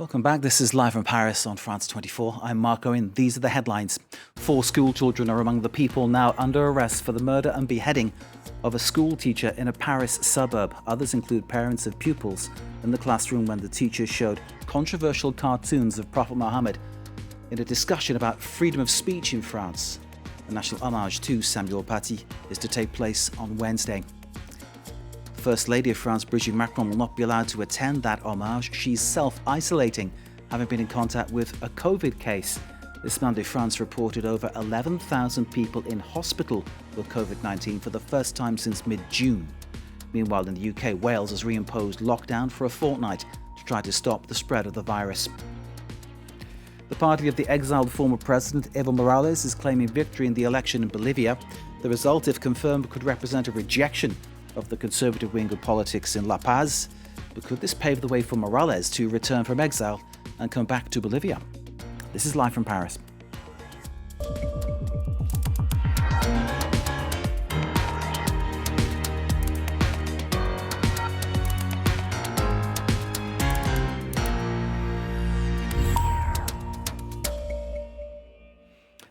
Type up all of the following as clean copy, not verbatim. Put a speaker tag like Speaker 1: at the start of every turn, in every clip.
Speaker 1: Welcome back. This is Live from Paris on France 24. I'm Mark Owen. These are the headlines. 4 school children are among the people now under arrest for the murder and beheading of a school teacher in a Paris suburb. Others include parents of pupils in the classroom when the teacher showed controversial cartoons of Prophet Muhammad in a discussion about freedom of speech in France. The national homage to Samuel Paty is to take place on Wednesday. First Lady of France, Brigitte Macron, will not be allowed to attend that homage. She's self-isolating, having been in contact with a COVID case. This Monday, France reported over 11,000 people in hospital with COVID-19 for the first time since mid-June. Meanwhile, in the UK, Wales has reimposed lockdown for a fortnight to try to stop the spread of the virus. The party of the exiled former president, Evo Morales, is claiming victory in the election in Bolivia. The result, if confirmed, could represent a rejection of the conservative wing of politics in La Paz. But could this pave the way for Morales to return from exile and come back to Bolivia? This is Live from Paris.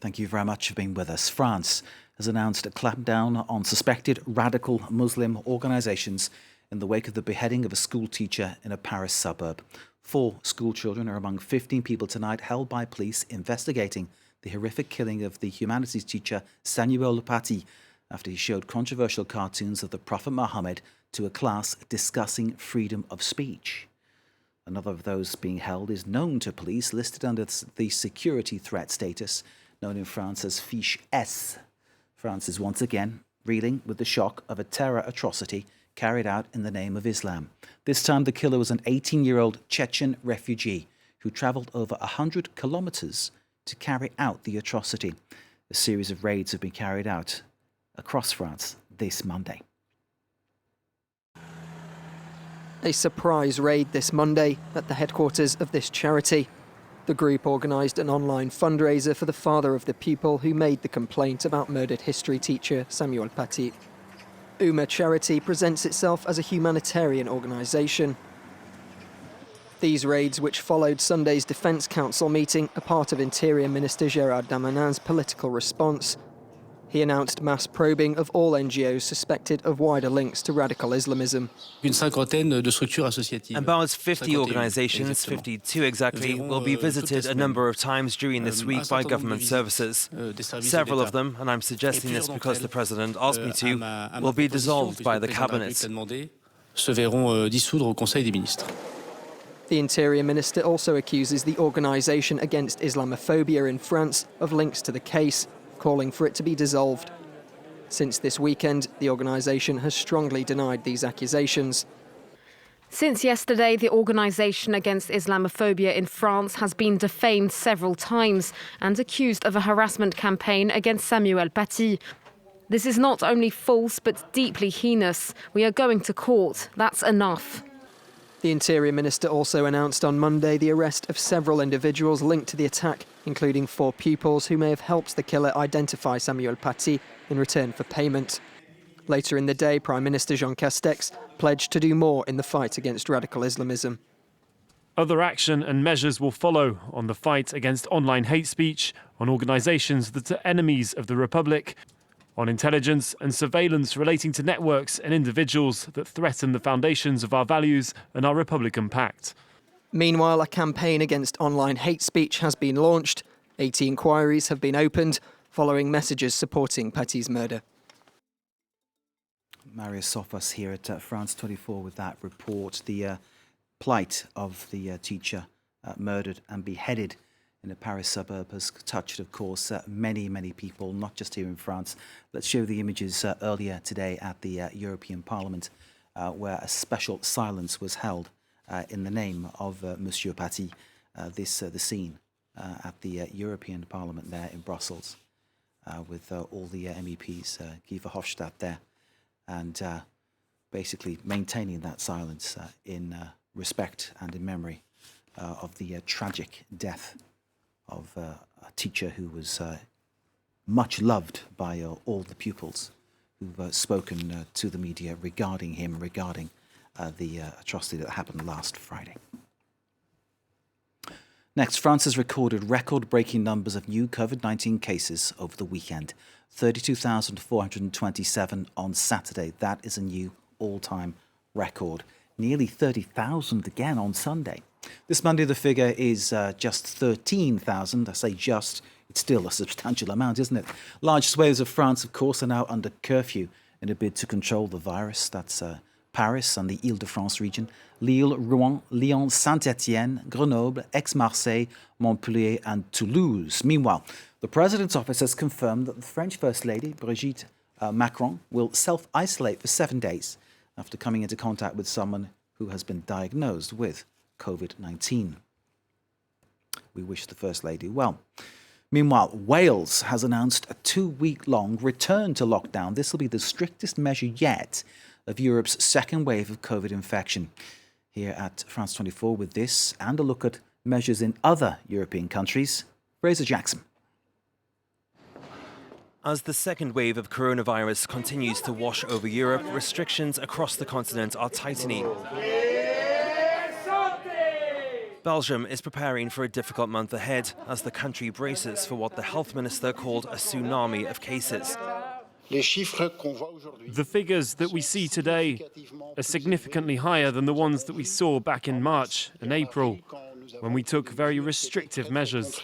Speaker 1: Thank you very much for being with us. France has announced a clampdown on suspected radical Muslim organisations in the wake of the beheading of a school teacher in a Paris suburb. 4 school children are among 15 people tonight held by police investigating the horrific killing of the humanities teacher Samuel Paty after he showed controversial cartoons of the Prophet Muhammad to a class discussing freedom of speech. Another of those being held is known to police, listed under the security threat status, known in France as Fiche S. France is once again reeling with the shock of a terror atrocity carried out in the name of Islam. This time the killer was an 18-year-old Chechen refugee who travelled over 100 kilometres to carry out the atrocity. A series of raids have been carried out across France this Monday.
Speaker 2: A surprise raid this Monday at the headquarters of this charity. The group organised an online fundraiser for the father of the pupil who made the complaint about murdered history teacher Samuel Paty. Uma Charity presents itself as a humanitarian organisation. These raids, which followed Sunday's Defence Council meeting, are part of Interior Minister Gérald Darmanin's political response. He announced mass probing of all NGOs suspected of wider links to radical Islamism.
Speaker 3: About 50 organisations, 52 exactly, will be visited a number of times during this week by government services. Several of them, and I'm suggesting this because the President asked me to, will be dissolved by the Cabinet.
Speaker 2: The Interior Minister also accuses the Organisation Against Islamophobia in France of links to the case, calling for it to be dissolved. Since this weekend, the organisation has strongly denied these accusations.
Speaker 4: Since yesterday, the Organisation Against Islamophobia in France has been defamed several times and accused of a harassment campaign against Samuel Paty. This is not only false but deeply heinous. We are going to court. That's enough.
Speaker 2: The Interior Minister also announced on Monday the arrest of several individuals linked to the attack, including 4 pupils who may have helped the killer identify Samuel Paty in return for payment. Later in the day, Prime Minister Jean Castex pledged to do more in the fight against radical Islamism.
Speaker 5: Other action and measures will follow on the fight against online hate speech, on organisations that are enemies of the Republic, on intelligence and surveillance relating to networks and individuals that threaten the foundations of our values and our Republican pact.
Speaker 2: Meanwhile, a campaign against online hate speech has been launched. 80 inquiries have been opened following messages supporting Paty's murder.
Speaker 1: Marius Sofas here at France 24 with that report. The plight of the teacher murdered and beheaded in a Paris suburb has touched, of course, many people, not just here in France. Let's show the images earlier today at the European Parliament, where a special silence was held in the name of Monsieur Paty. The scene at the European Parliament there in Brussels, with all the MEPs, Guy Verhofstadt there, and basically maintaining that silence in respect and in memory of the tragic death of a teacher who was much loved by all the pupils who've spoken to the media regarding him, regarding the atrocity that happened last Friday. Next, France has recorded record-breaking numbers of new COVID-19 cases over the weekend. 32,427 on Saturday. That is a new all-time record. Nearly 30,000 again on Sunday. This Monday, the figure is just 13,000. I say just, it's still a substantial amount, isn't it? Large swathes of France, of course, are now under curfew in a bid to control the virus. That's Paris and the Île-de-France region, Lille, Rouen, Lyon, Saint-Étienne, Grenoble, Aix-Marseille, Montpellier and Toulouse. Meanwhile, the President's office has confirmed that the French First Lady, Brigitte Macron, will self-isolate for 7 days after coming into contact with someone who has been diagnosed with COVID-19. We wish the First Lady well. Meanwhile, Wales has announced a 2-week-long return to lockdown. This will be the strictest measure yet of Europe's second wave of COVID infection. Here at France 24 with this and a look at measures in other European countries, Fraser Jackson.
Speaker 3: As the second wave of coronavirus continues to wash over Europe, restrictions across the continent are tightening. Belgium is preparing for a difficult month ahead as the country braces for what the health minister called a tsunami of cases.
Speaker 5: The figures that we see today are significantly higher than the ones that we saw back in March and April, when we took very restrictive measures.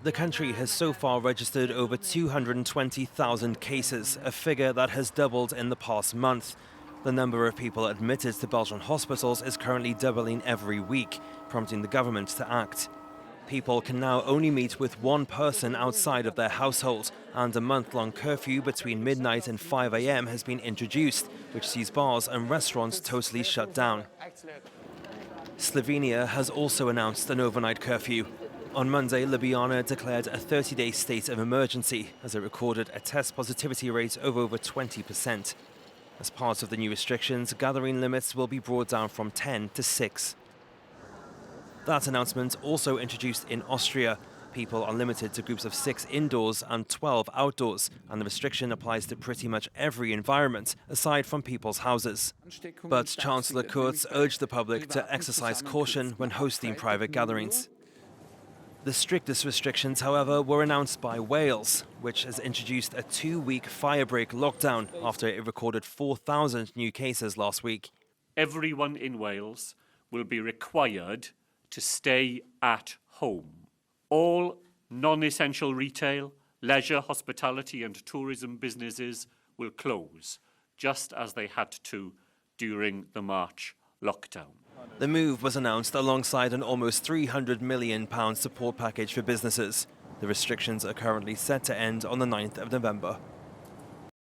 Speaker 3: The country has so far registered over 220,000 cases, a figure that has doubled in the past month. The number of people admitted to Belgian hospitals is currently doubling every week, prompting the government to act. People can now only meet with one person outside of their household, and a month-long curfew between midnight and 5 a.m. has been introduced, which sees bars and restaurants totally shut down. Slovenia has also announced an overnight curfew. On Monday, Ljubljana declared a 30-day state of emergency as it recorded a test positivity rate of over 20%. As part of the new restrictions, gathering limits will be brought down from 10 to 6. That announcement also introduced in Austria. People are limited to groups of 6 indoors and 12 outdoors, and the restriction applies to pretty much every environment, aside from people's houses. But Chancellor Kurz urged the public to exercise caution when hosting private gatherings. The strictest restrictions, however, were announced by Wales, which has introduced a 2-week firebreak lockdown after it recorded 4,000 new cases last week.
Speaker 6: Everyone in Wales will be required to stay at home. All non-essential retail, leisure, hospitality and tourism businesses will close, just as they had to during the March lockdown.
Speaker 3: The move was announced alongside an almost £300 million support package for businesses. The restrictions are currently set to end on the 9th of November.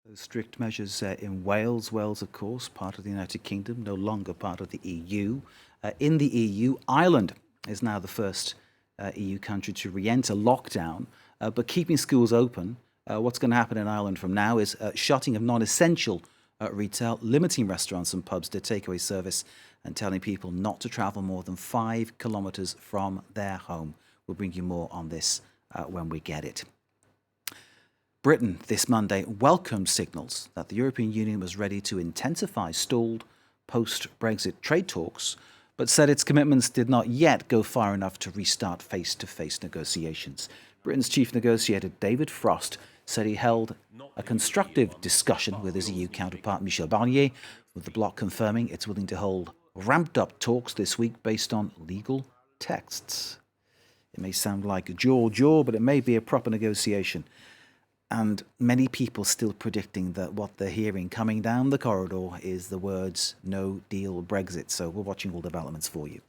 Speaker 1: Those strict measures in Wales. Wales, of course, part of the United Kingdom, no longer part of the EU. In the EU, Ireland is now the first EU country to re-enter lockdown, but keeping schools open. What's going to happen in Ireland from now is shutting of non-essential retail, limiting restaurants and pubs to takeaway service, and telling people not to travel more than 5 kilometres from their home. We'll bring you more on this when we get it. Britain this Monday welcomed signals that the European Union was ready to intensify stalled post-Brexit trade talks, but said its commitments did not yet go far enough to restart face-to-face negotiations. Britain's chief negotiator, David Frost, said he held a constructive discussion with his EU counterpart, Michel Barnier, with the bloc confirming it's willing to hold ramped-up talks this week based on legal texts. It may sound like jaw, but it may be a proper negotiation. And many people still predicting that what they're hearing coming down the corridor is the words "no deal Brexit." So we're watching all developments for you.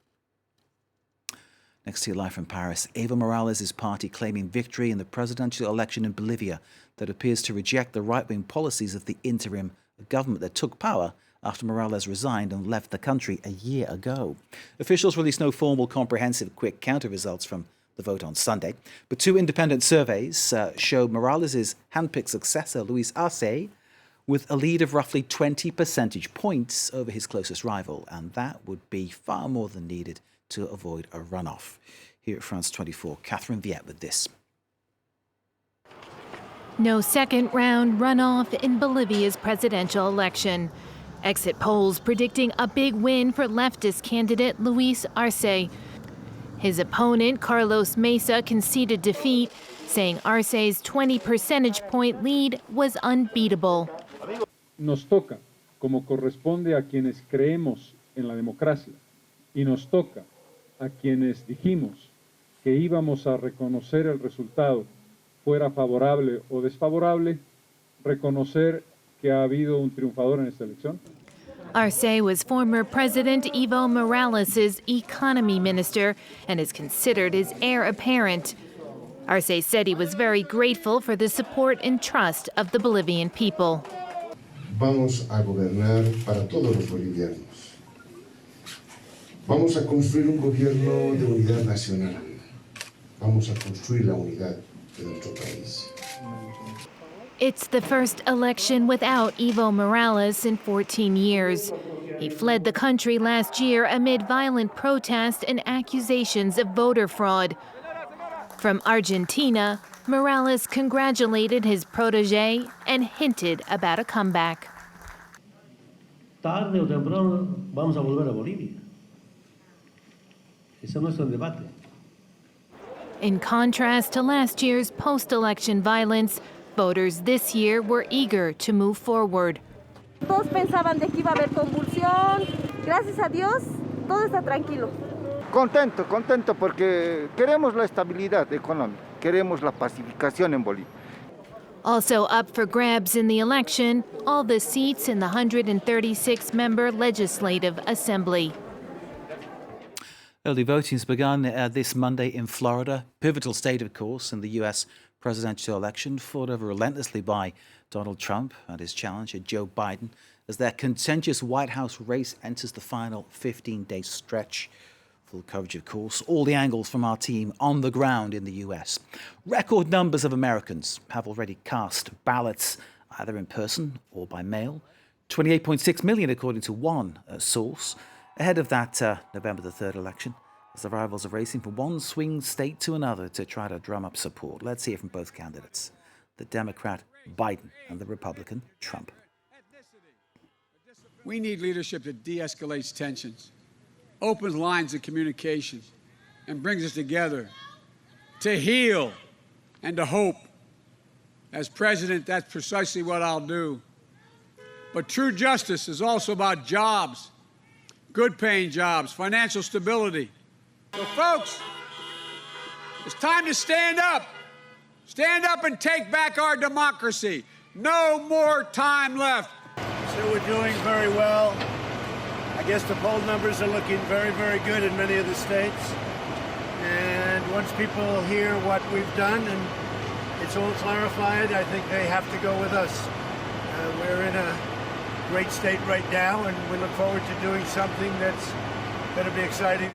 Speaker 1: Next to you live from Paris, Evo Morales' party claiming victory in the presidential election in Bolivia that appears to reject the right-wing policies of the interim government that took power after Morales resigned and left the country a year ago. Officials released no formal, comprehensive, quick counter results from the vote on Sunday, but 2 independent surveys show Morales' handpicked successor, Luis Arce, with a lead of roughly 20 percentage points over his closest rival, and that would be far more than needed to avoid a runoff. Here at France 24, Catherine Viette with this.
Speaker 7: No second-round runoff in Bolivia's presidential election. Exit polls predicting a big win for leftist candidate Luis Arce. His opponent, Carlos Mesa, conceded defeat, saying Arce's 20 percentage point lead was unbeatable.
Speaker 8: Nos toca, como corresponde a quienes creemos en la democracia, y nos toca a quienes dijimos que íbamos a reconocer el resultado, fuera favorable o desfavorable, reconocer que ha habido un triunfador en esta elección.
Speaker 7: Arce was former President Evo Morales' economy minister and is considered his heir apparent. Arce said he was very grateful for the support and trust of the Bolivian people.
Speaker 9: Vamos a gobernar para todos los bolivianos. Vamos a construir un gobierno de unidad nacional. Vamos a construir la unidad de nuestro país.
Speaker 7: It's the first election without Evo Morales in 14 years. He fled the country last year amid violent protests and accusations of voter fraud. From Argentina, Morales congratulated his protege and hinted about a comeback.
Speaker 10: Tarde o temprano vamos a volver a Bolivia. Ese no es el debate.
Speaker 7: In contrast to last year's post-election violence, voters this year were eager to move forward.
Speaker 11: Todos pensaban de que iba a haber convulsión. Gracias a Dios, todo está tranquilo.
Speaker 12: Contento porque queremos la estabilidad económica, queremos la pacificación en Bolivia.
Speaker 7: Also up for grabs in the election, all the seats in the 136-member Legislative Assembly.
Speaker 1: Early voting's begun this Monday in Florida. Pivotal state, of course, in the U.S. presidential election, fought over relentlessly by Donald Trump and his challenger Joe Biden as their contentious White House race enters the final 15-day stretch. Full coverage, of course, all the angles from our team on the ground in the U.S. Record numbers of Americans have already cast ballots, either in person or by mail. 28.6 million, according to one source, ahead of that November the 3rd election, as the rivals are racing from one swing state to another to try to drum up support. Let's hear from both candidates, the Democrat Biden and the Republican Trump.
Speaker 13: We need leadership that de-escalates tensions, opens lines of communication, and brings us together to heal and to hope. As president, that's precisely what I'll do. But true justice is also about jobs, good-paying jobs, financial stability. So, folks, it's time to stand up. Stand up and take back our democracy. No more time left.
Speaker 10: So we're doing very well. I guess the poll numbers are looking very, very good in many of the states. And once people hear what we've done and it's all clarified, I think they have to go with us. We're in a great state right now, and we look forward to doing something that's going to be exciting.